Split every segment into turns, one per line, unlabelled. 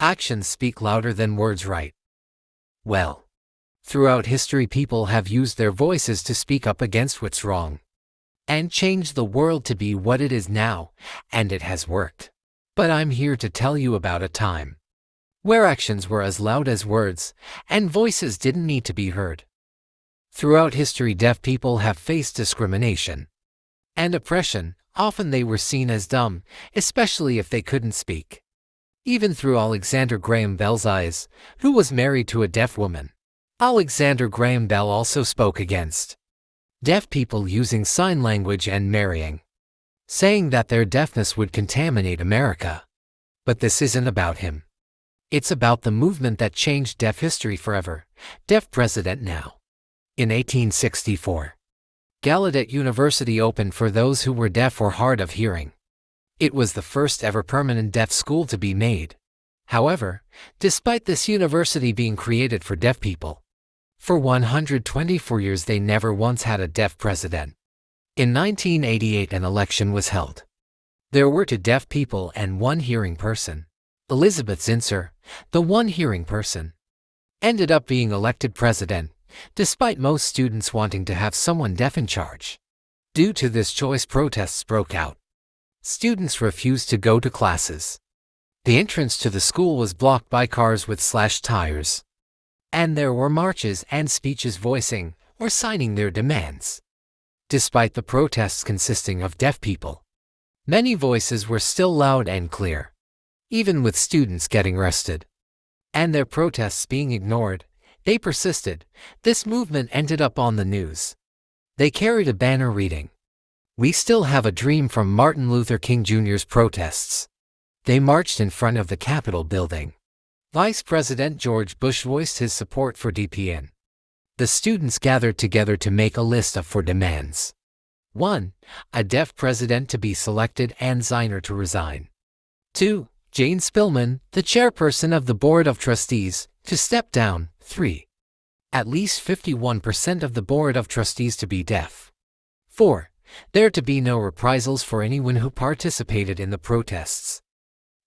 Actions speak louder than words, right? Well, throughout history people have used their voices to speak up against what's wrong and change the world to be what it is now, and it has worked. But I'm here to tell you about a time where actions were as loud as words, and voices didn't need to be heard. Throughout history, deaf people have faced discrimination and oppression. Often they were seen as dumb, especially if they couldn't speak. Even through Alexander Graham Bell's eyes, who was married to a deaf woman. Alexander Graham Bell also spoke against deaf people using sign language and marrying, saying that their deafness would contaminate America. But this isn't about him. It's about the movement that changed deaf history forever. Deaf President Now. In 1864, Gallaudet University opened for those who were deaf or hard of hearing. It was the first ever permanent deaf school to be made. However, despite this university being created for deaf people, for 124 years they never once had a deaf president. In 1988 an election was held. There were 2 deaf people and 1 hearing person. Elizabeth Zinsser, the 1 hearing person, ended up being elected president, despite most students wanting to have someone deaf in charge. Due to this choice, protests broke out. Students refused to go to classes. The entrance to the school was blocked by cars with slashed tires. And there were marches and speeches voicing or signing their demands. Despite the protests consisting of deaf people, many voices were still loud and clear, even with students getting arrested and their protests being ignored. They persisted. This movement ended up on the news. They carried a banner reading, "We still have a dream," from Martin Luther King Jr.'s protests. They marched in front of the Capitol building. Vice President George Bush voiced his support for DPN. The students gathered together to make a list of 4 demands. 1. A deaf president to be selected and Ziner to resign. 2. Jane Spillman, the chairperson of the Board of Trustees, to step down. 3. At least 51% of the Board of Trustees to be deaf. 4. There to be no reprisals for anyone who participated in the protests.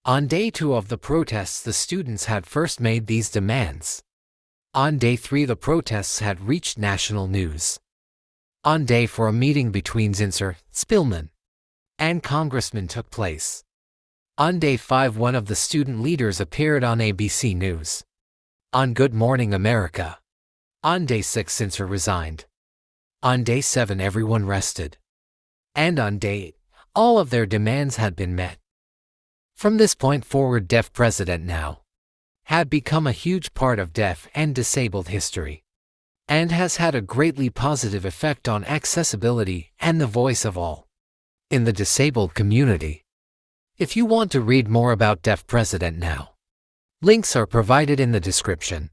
On day 2 of the protests, the students had first made these demands. On day 3, the protests had reached national news. On day 4, a meeting between Zinsser, Spillman, and congressmen took place. On day 5, one of the student leaders appeared on ABC News. On Good Morning America. On day 6, Zinsser resigned. On day 7, everyone rested. And on day 8, all of their demands had been met. From this point forward, Deaf President Now had become a huge part of deaf and disabled history, and has had a greatly positive effect on accessibility and the voice of all in the disabled community. If you want to read more about Deaf President Now, links are provided in the description.